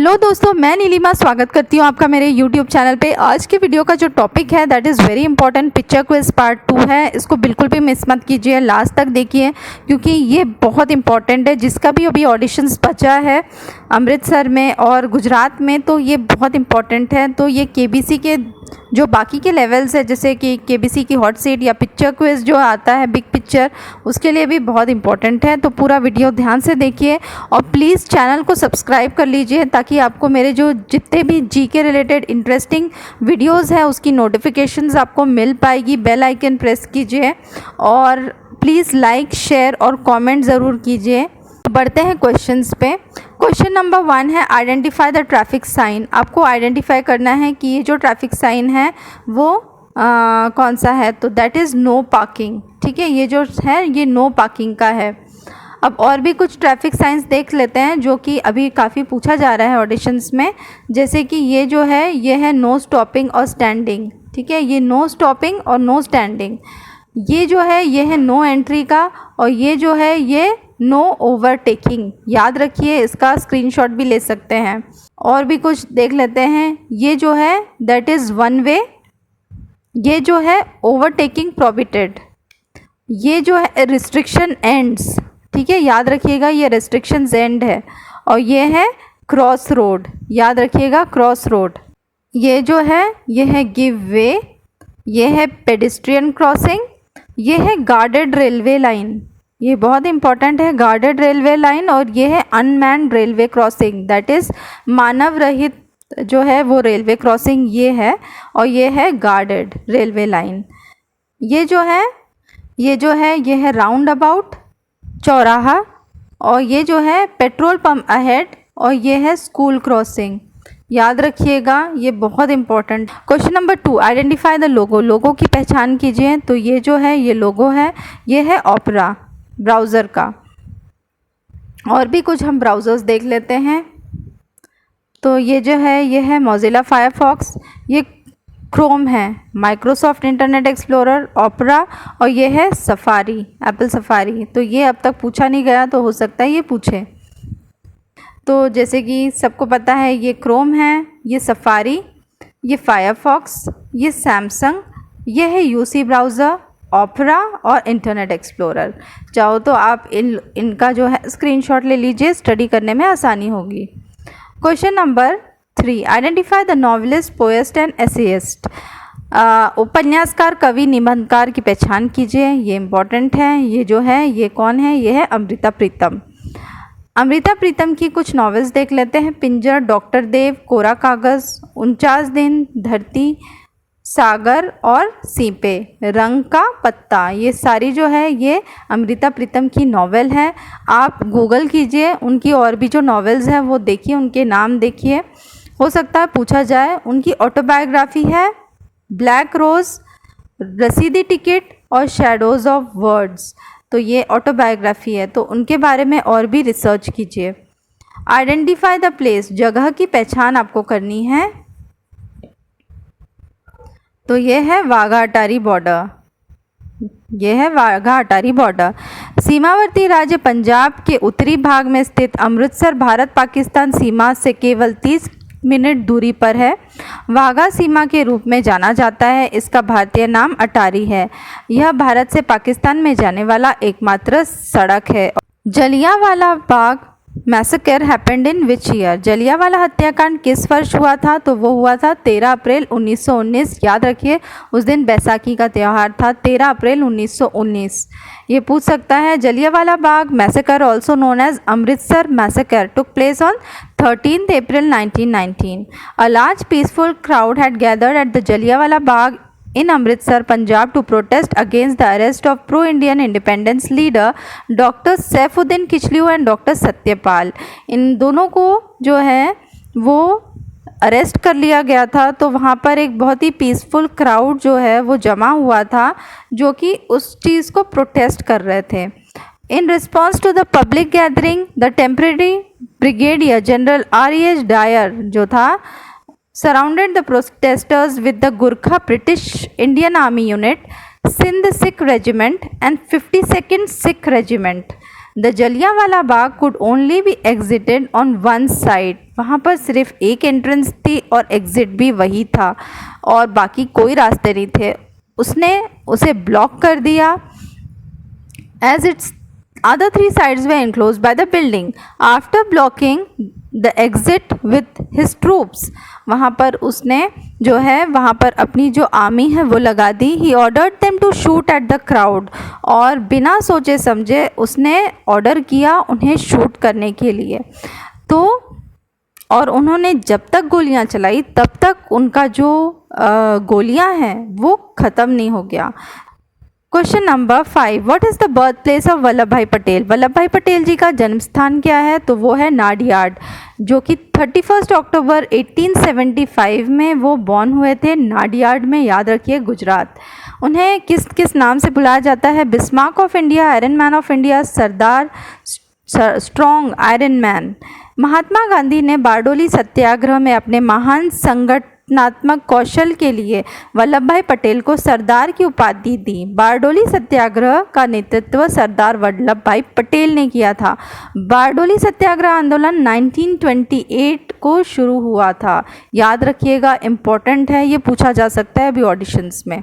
Hello दोस्तों, मैं नीलिमा स्वागत करती हूँ आपका मेरे यूट्यूब चैनल पे। आज की वीडियो का जो टॉपिक है that is very important, picture quiz part 2 है। इसको बिल्कुल भी मिस मत कीजिए, लास्ट तक देखिए क्योंकि ये बहुत इंपॉर्टेंट है। जिसका भी अभी ऑडिशंस बचा है अमृतसर में और गुजरात में, तो ये बहुत इंपॉर्टेंट है। तो ये केबीसी के जो बाकी के लेवल्स है, जैसे कि केबीसी की हॉट सीट या पिक्चर क्विज जो आता है बिग पिक्चर, उसके लिए भी बहुत इंपॉर्टेंट है। तो पूरा वीडियो ध्यान से देखिए और प्लीज़ चैनल को सब्सक्राइब कर लीजिए ताकि आपको मेरे जो जितने भी जीके रिलेटेड इंटरेस्टिंग वीडियोस है उसकी नोटिफिकेशंस आपको मिल पाएगी। बेल आइकन प्रेस कीजिए और प्लीज़ लाइक, शेयर और कमेंट ज़रूर कीजिए। बढ़ते हैं क्वेश्चंस पे। क्वेश्चन नंबर 1 है आइडेंटिफाई द ट्रैफिक साइन। आपको आइडेंटिफाई करना है कि ये जो ट्रैफिक साइन है वो कौन सा है। तो दैट इज़ नो पार्किंग। ठीक है, ये जो है ये नो पार्किंग का है। अब और भी कुछ ट्रैफिक साइंस देख लेते हैं जो कि अभी काफ़ी पूछा जा रहा है ऑडिशंस में। जैसे कि ये जो है ये है नो स्टॉपिंग और स्टैंडिंग। ठीक है, ये नो स्टॉपिंग और नो स्टैंडिंग। ये जो है ये है नो एंट्री का, और ये जो है ये नो ओवरटेकिंग। याद रखिए, इसका स्क्रीनशॉट भी ले सकते हैं। और भी कुछ देख लेते हैं। ये जो है दैट इज़ वन वे। ये जो है ओवरटेकिंग प्रोहिबिटेड। ये जो है रिस्ट्रिक्शन एंड्स। ठीक है, याद रखिएगा ये रेस्ट्रिक्शंस एंड है। और ये है क्रॉस रोड, याद रखिएगा क्रॉस रोड। ये जो है ये है गिव वे। ये है पेडिस्ट्रियन क्रॉसिंग। ये है गार्डेड रेलवे लाइन, ये बहुत इंपॉर्टेंट है, गार्डेड रेलवे लाइन। और ये है unmanned railway crossing, that is मानव रहित जो है वो रेलवे क्रॉसिंग ये है। और ये है गार्डेड रेलवे लाइन। ये जो है ये है राउंड अबाउट, चौराहा। और ये जो है पेट्रोल पंप अहेड। और ये है स्कूल क्रॉसिंग, याद रखिएगा ये बहुत important. Question number 2 identify the logo. Logo की पहचान कीजिए। तो ये जो है ये लोगो है, ये है ओपेरा ब्राउज़र का। और भी कुछ हम ब्राउज़र्स देख लेते हैं। तो ये जो है ये है मोज़िला फायरफॉक्स। ये क्रोम है, माइक्रोसॉफ्ट इंटरनेट एक्सप्लोरर, ओपेरा। और ये है सफारी, एप्पल सफारी। तो ये अब तक पूछा नहीं गया, तो हो सकता है ये पूछे। तो जैसे कि सबको पता है ये क्रोम है, ये सफारी, ये फायरफॉक्स, ये सैमसंग, ये है यूसी ब्राउज़र, ओपेरा और इंटरनेट एक्सप्लोरर। चाहो तो आप इनका जो है स्क्रीनशॉट ले लीजिए, स्टडी करने में आसानी होगी। Question number 3 identify the novelist, पोएस्ट and essayist. उपन्यासकार, कवि, निबंधकार की पहचान कीजिए, ये इम्पॉर्टेंट है। ये जो है ये कौन है, ये है अमृता प्रीतम। अमृता प्रीतम की कुछ नॉवेल्स देख लेते हैं। पिंजर, डॉक्टर देव, कोरा कागज़, 49 दिन, धरती, सागर और सीपे, रंग का पत्ता। ये सारी जो है ये अमृता प्रीतम की नॉवेल है। आप गूगल कीजिए, उनकी और भी जो नॉवेल्स हैं वो देखिए, उनके नाम देखिए, हो सकता है पूछा जाए। उनकी ऑटोबायोग्राफी है ब्लैक रोज़, रसीदी टिकट और शैडोज़ ऑफ वर्ड्स। तो ये ऑटोबायोग्राफी है, तो उनके बारे में और भी रिसर्च कीजिए। आइडेंटिफाई द प्लेस, जगह की पहचान आपको करनी है। तो ये है वाघा अटारी बॉर्डर, ये है वाघा अटारी बॉर्डर। सीमावर्ती राज्य पंजाब के उत्तरी भाग में स्थित अमृतसर भारत पाकिस्तान सीमा से केवल 30 मिनट दूरी पर है। वाघा सीमा के रूप में जाना जाता है। इसका भारतीय नाम अटारी है। यह भारत से पाकिस्तान में जाने वाला एकमात्र सड़क है। Jallianwala Bagh massacre happened in which year. Jallianwala हत्याकांड किस वर्ष हुआ था। तो वो हुआ था 13 अप्रैल 1919। याद रखिए उस दिन बैसाखी का त्यौहार था, 13 अप्रैल 1919। ये पूछ सकता है। Jallianwala Bagh massacre, also known as Amritsar massacre, took place on 13th April 1919. A large peaceful crowd had gathered at the Jallianwala Bagh in Amritsar, Punjab to protest against the arrest of pro-Indian independence leader Dr. Saifuddin Kitchlew and Dr. Satyapal. इन दोनों को जो है वो arrest कर लिया गया था। तो वहाँ पर एक बहुत ही पीसफुल क्राउड जो है वो जमा हुआ था, जो कि उस चीज़ को प्रोटेस्ट कर रहे थे। In response to the public gathering, the temporary brigadier general R.E.H. Dyer जो था surrounded the protesters with the Gurkha British Indian Army Unit, Sindh Sikh Regiment and 52nd Sikh Regiment. The Jallianwala Bagh could only be exited on one side, वहाँ पर सिर्फ एक entrance थी और exit भी वही था और बाकी कोई रास्ते नहीं थे। उसने उसे ब्लॉक कर दिया। As it's other three sides were enclosed by the building. After blocking the exit with his troops, वहाँ पर उसने जो है वहाँ पर अपनी जो आर्मी है वो लगा दी। He ordered them to shoot at the crowd, और बिना सोचे समझे उसने ऑर्डर किया उन्हें शूट करने के लिए। तो और उन्होंने जब तक गोलियां चलाई तब तक उनका जो गोलियां हैं वो ख़त्म नहीं हो गया। Question number 5, what is the birth place of Vallabh भाई पटेल? वल्लभ भाई पटेल जी का जन्म स्थान क्या है? तो वो है नाडियाड, जो कि 31 अक्टूबर 1875 में वो बॉर्न हुए थे नाडियाड में, याद रखिए, गुजरात। उन्हें किस किस नाम से बुलाया जाता है? Bismarck of India, iron man of India, Sardar strong iron man. Mahatma Gandhi ने बारडोली सत्याग्रह में अपने महान संगठनात्मक कौशल के लिए वल्लभ भाई पटेल को सरदार की उपाधि दी। बारडोली सत्याग्रह का नेतृत्व सरदार वल्लभ भाई पटेल ने किया था। बारडोली सत्याग्रह आंदोलन 1928 को शुरू हुआ था, याद रखिएगा, इम्पोर्टेंट है, ये पूछा जा सकता है अभी ऑडिशंस में।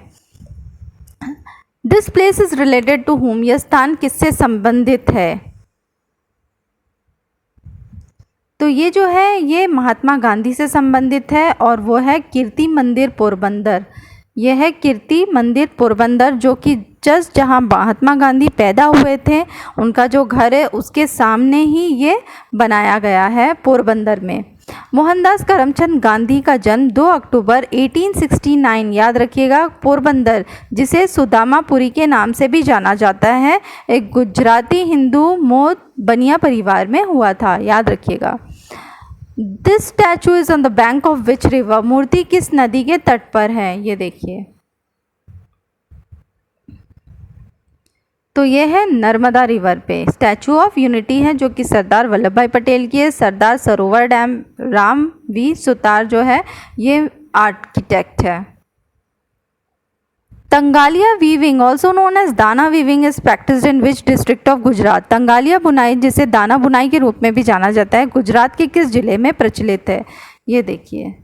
This place is related to home, यह स्थान किससे संबंधित है? तो ये जो है ये महात्मा गांधी से संबंधित है और वो है कीर्ति मंदिर पोरबंदर। यह है कीर्ति मंदिर पोरबंदर, जो कि जस्ट जहाँ महात्मा गांधी पैदा हुए थे उनका जो घर है उसके सामने ही ये बनाया गया है पोरबंदर में। मोहनदास करमचंद गांधी का जन्म 2 अक्टूबर 1869, याद रखिएगा, पोरबंदर, जिसे सुदामापुरी के नाम से भी जाना जाता है, एक गुजराती हिंदू मोद बनिया परिवार में हुआ था, याद रखिएगा। This statue is on the bank of which river, मूर्ति किस नदी के तट पर है? ये देखिए, तो ये है नर्मदा रिवर पे। स्टैचू ऑफ यूनिटी है जो कि सरदार वल्लभ भाई पटेल की है। सरदार सरोवर डैम राम वी सुतार जो है ये आर्किटेक्ट है। Tangaliya weaving also known as Dana weaving is practised in which district of Gujarat? Tangaliya बुनाई, जिसे दाना बुनाई के रूप में भी जाना जाता है, गुजरात के किस जिले में प्रचलित है? ये देखिए,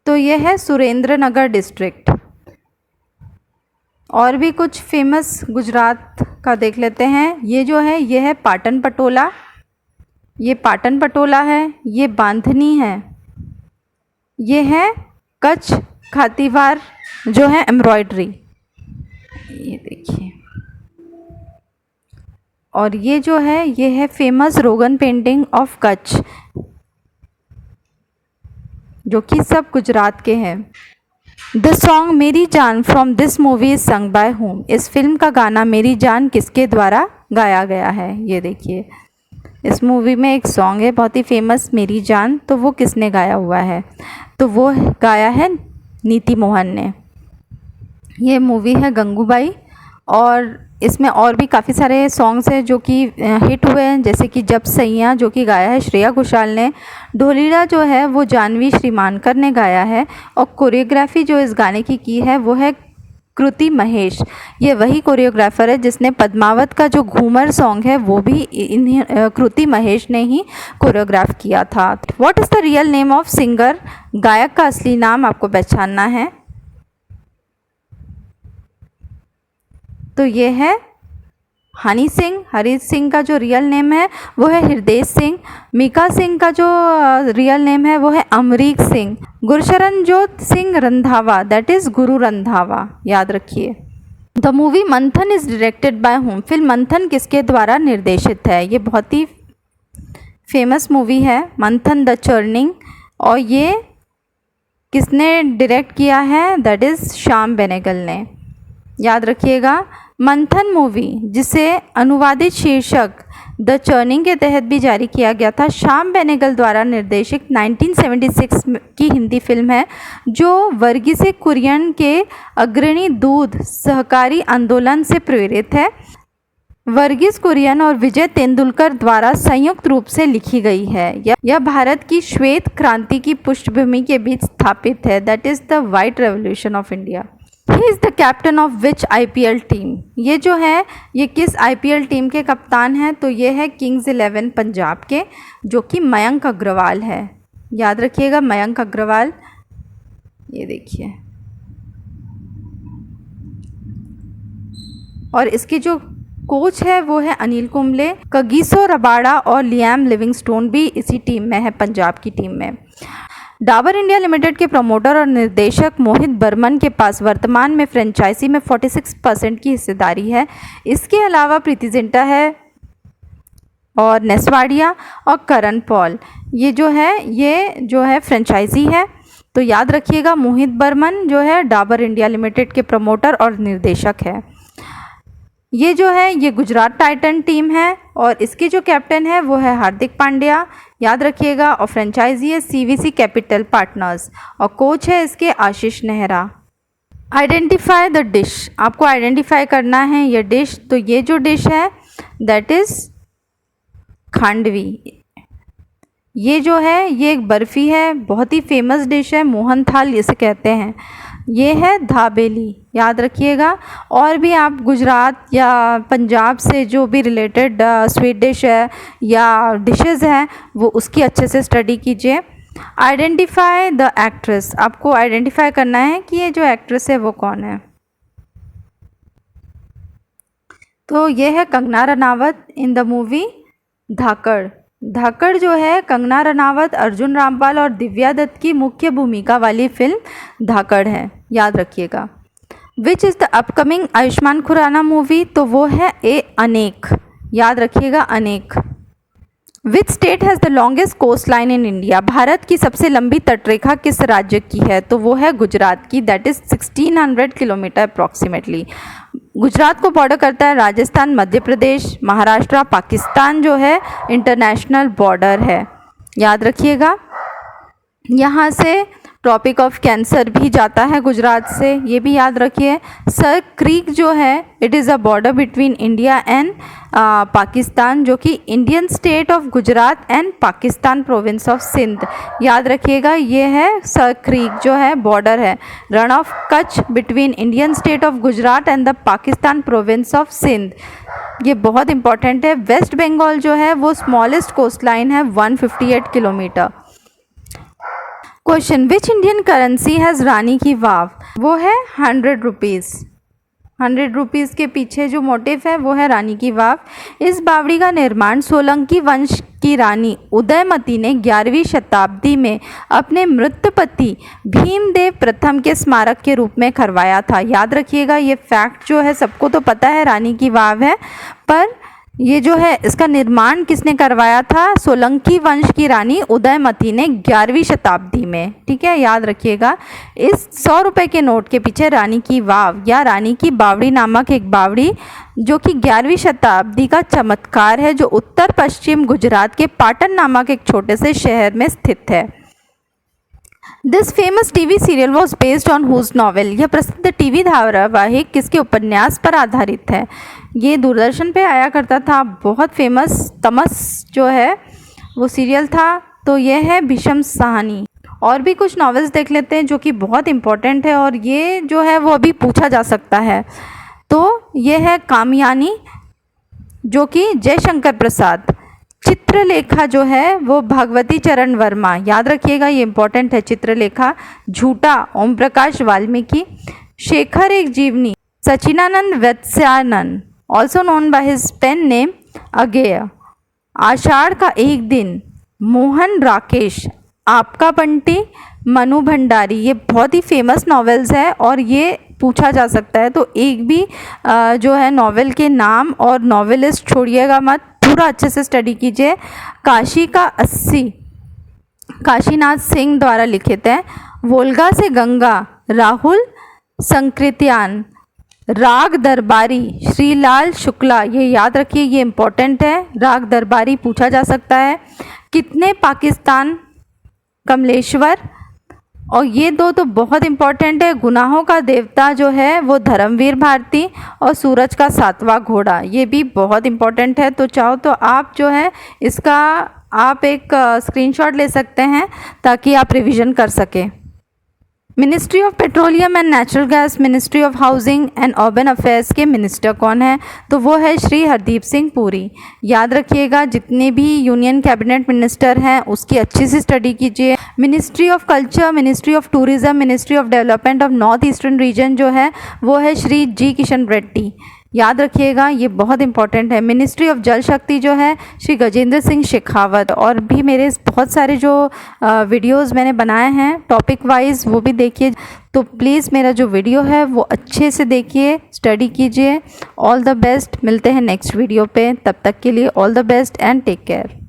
तो यह है सुरेंद्र नगर डिस्ट्रिक्ट। और भी कुछ फेमस गुजरात का देख लेते हैं। ये जो है ये है पाटन पटोला, ये पाटन पटोला है, ये बांधनी है, ये है कच्छ खातीवार जो है एम्ब्रॉयडरी, ये देखिए। और ये जो है ये है फेमस रोगन पेंटिंग ऑफ कच्छ, जो कि सब गुजरात के हैं। द सॉन्ग मेरी जान from this movie is sung by home, इस फिल्म का गाना मेरी जान किसके द्वारा गाया गया है? ये देखिए, इस मूवी में एक सॉन्ग है बहुत ही फेमस, मेरी जान, तो वो किसने गाया हुआ है? तो वो गाया है नीति मोहन ने। ये मूवी है गंगूबाई, और इसमें और भी काफ़ी सारे सॉन्ग्स हैं जो कि हिट हुए हैं, जैसे कि जब सैया जो कि गाया है श्रेया घोषाल ने, ढोलीड़ा जो है वो जानवी श्रीमानकर ने गाया है, और कोरियोग्राफी जो इस गाने की है वो है कृति महेश। ये वही कोरियोग्राफर है जिसने पद्मावत का जो घूमर सॉन्ग है वो भी कृति महेश ने ही कोरियोग्राफ किया था। What is the real name of singer? गायक का असली नाम आपको पहचानना है। तो ये है हनी सिंह। हनी सिंह का जो रियल नेम है वो है हृदय सिंह। मीका सिंह का जो रियल नेम है वो है अमरीक सिंह। गुरशरणजोत सिंह रंधावा, दैट इज़ गुरु रंधावा, याद रखिए। द मूवी मंथन is directed by home, film मंथन किसके द्वारा निर्देशित है? ये बहुत ही फेमस मूवी है मंथन द चर्निंग, और ये किसने डायरेक्ट किया है? दैट इज़ श्याम बेनेगल ने, याद रखिएगा। मंथन मूवी, जिसे अनुवादित शीर्षक द चर्निंग के तहत भी जारी किया गया था, श्याम बेनेगल द्वारा निर्देशित 1976 की हिंदी फिल्म है, जो वर्गीस कुरियन के अग्रणी दूध सहकारी आंदोलन से प्रेरित है। वर्गीस कुरियन और विजय तेंदुलकर द्वारा संयुक्त रूप से लिखी गई है। यह भारत की श्वेत क्रांति की पृष्ठभूमि के बीच स्थापित है, that is the white revolution of India. He is the captain of which IPL team? ये जो है ये किस IPL टीम के कप्तान हैं? तो ये है किंग्स 11 पंजाब के, जो कि मयंक अग्रवाल है। याद रखिएगा, मयंक अग्रवाल। ये देखिए, और इसके जो कोच है वो है अनिल कुंबले। कगिसो रबाड़ा और लियाम लिविंगस्टोन भी इसी टीम में है, पंजाब की टीम में। डाबर इंडिया लिमिटेड के प्रमोटर और निर्देशक मोहित बर्मन के पास वर्तमान में फ्रेंचाइजी में 46% की हिस्सेदारी है। इसके अलावा प्रीति जिंटा है और नेस्वाडिया और करण पॉल, ये जो है फ्रेंचाइजी है। तो याद रखिएगा, मोहित बर्मन जो है डाबर इंडिया लिमिटेड के प्रमोटर और निर्देशक है। ये जो है ये गुजरात टाइटन टीम है और इसके जो कैप्टन है वो है हार्दिक पांड्या, याद रखिएगा। और फ्रेंचाइजी है CVC कैपिटल पार्टनर्स और कोच है इसके आशीष नेहरा। आइडेंटिफाई द डिश, आपको आइडेंटिफाई करना है ये डिश। तो ये जो डिश है दैट इज़ खांडवी। ये जो है ये एक बर्फ़ी है, बहुत ही फेमस डिश है, मोहन थाल इसे कहते हैं। ये है दाबेली, याद रखिएगा। और भी आप गुजरात या पंजाब से जो भी रिलेटेड स्वीट डिश है या डिशेज़ हैं वो उसकी अच्छे से स्टडी कीजिए। आइडेंटिफाई द एक्ट्रेस, आपको आइडेंटिफाई करना है कि ये जो एक्ट्रेस है वो कौन है। तो ये है Kangana Ranaut in the movie Dhaakad. Dhaakad जो है कंगना रनावत, अर्जुन रामपाल और दिव्या दत्त की मुख्य भूमिका वाली फिल्म धाकड़ है, याद रखिएगा। Which is the upcoming Ayushmann Khurrana movie? तो वो है अनेक, याद रखिएगा, Anek. Which state has the longest coast line in India? Bharat की सबसे लंबी तटरेखा किस राज्य की है? तो वो है गुजरात की, that is 1600 kilometre approximately. Gujarat को बॉर्डर करता है राजस्थान, मध्य प्रदेश, महाराष्ट्र, पाकिस्तान जो है इंटरनेशनल बॉर्डर है, याद रखिएगा। यहाँ से ट्रॉपिक ऑफ कैंसर भी जाता है गुजरात से, ये भी याद रखिए। सर क्रीक जो है it is a border between India and Pakistan, जो कि Indian state of Gujarat and Pakistan province of Sindh, याद रखिएगा। ये है सर क्रीक जो है बॉर्डर है। Rann of Kutch between Indian state of Gujarat and the Pakistan province of Sindh, ये बहुत इंपॉर्टेंट है। वेस्ट बंगाल जो है वो स्मॉलेस्ट कोस्ट लाइन है 158 kilometre. Question, which Indian currency has Rani ki Vav? वो है 100 रुपीज़। 100 रुपीज़ के पीछे जो मोटिव है वो है रानी की वाव। इस बावड़ी का निर्माण सोलंकी वंश की रानी उदयमती ने 11वीं शताब्दी में अपने मृत पति भीमदेव प्रथम के स्मारक के रूप में करवाया था, याद रखिएगा। ये फैक्ट जो है सबको तो पता है रानी की वाव है, पर ये जो है इसका निर्माण किसने करवाया था? सोलंकी वंश की रानी उदयमती ने 11वीं शताब्दी में, ठीक है, याद रखिएगा। इस 100 रुपये के नोट के पीछे रानी की वाव या रानी की बावड़ी नामक एक बावड़ी जो कि 11वीं शताब्दी का चमत्कार है, जो उत्तर पश्चिम गुजरात के पाटन नामक एक छोटे से शहर में स्थित है। This famous TV serial was based on whose novel? यह प्रसिद्ध टीवी धारावाहिक किसके उपन्यास पर आधारित है? ये दूरदर्शन पे आया करता था, बहुत फेमस तमस जो है वो सीरियल था। तो ये है भीष्म साहनी। और भी कुछ नॉवेल्स देख लेते हैं जो कि बहुत इम्पोर्टेंट है और ये जो है वो अभी पूछा जा सकता है। तो ये है कामयानी जो कि जयशंकर प्रसाद। चित्रलेखा जो है वो भगवती चरण वर्मा, याद रखिएगा, ये इंपॉर्टेंट है। चित्रलेखा। झूठा Om Prakash Valmiki. Shekhar Ek Jivani Sachchidananda Vatsyayan, also known by his pen name Agyeya. Ashadh ka Ek दिन मोहन राकेश। आपका बंटी मनु भंडारी। ये बहुत ही फेमस नॉवेल्स है और ये पूछा जा सकता है। तो एक भी जो है नॉवेल के नाम और नॉवेलिस्ट छोड़िएगा मत, पूरा अच्छे से स्टडी कीजिए। काशी का 80 काशीनाथ सिंह द्वारा लिखित है। वोल्गा से गंगा राहुल संकृत्यान। राग दरबारी श्रीलाल शुक्ला, ये याद रखिए, ये इम्पोर्टेंट है। राग दरबारी पूछा जा सकता है। कितने पाकिस्तान कमलेश्वर। और ये दो तो बहुत इम्पॉर्टेंट है। गुनाहों का देवता जो है वो धर्मवीर भारती और सूरज का 7वां घोड़ा, ये भी बहुत इम्पॉर्टेंट है। तो चाहो तो आप जो है इसका आप एक स्क्रीनशॉट ले सकते हैं ताकि आप रिवीजन कर सकें। Ministry of petroleum and natural gas, ministry of housing and urban affairs के मिनिस्टर कौन है? तो वो है श्री हरदीप सिंह पुरी। याद रखिएगा, जितने भी यूनियन कैबिनेट मिनिस्टर हैं उसकी अच्छी सी स्टडी कीजिए। Ministry of culture, ministry of tourism, ministry of development of north eastern region जो है वो है श्री जी किशन रेड्डी। याद रखिएगा, ये बहुत इंपॉर्टेंट है। मिनिस्ट्री ऑफ जल शक्ति जो है श्री गजेंद्र सिंह शेखावत। और भी मेरे बहुत सारे जो वीडियोस मैंने बनाए हैं टॉपिक वाइज, वो भी देखिए। तो प्लीज़ मेरा जो वीडियो है वो अच्छे से देखिए, स्टडी कीजिए। ऑल द बेस्ट, मिलते हैं नेक्स्ट वीडियो पे। तब तक के लिए all the best and take care.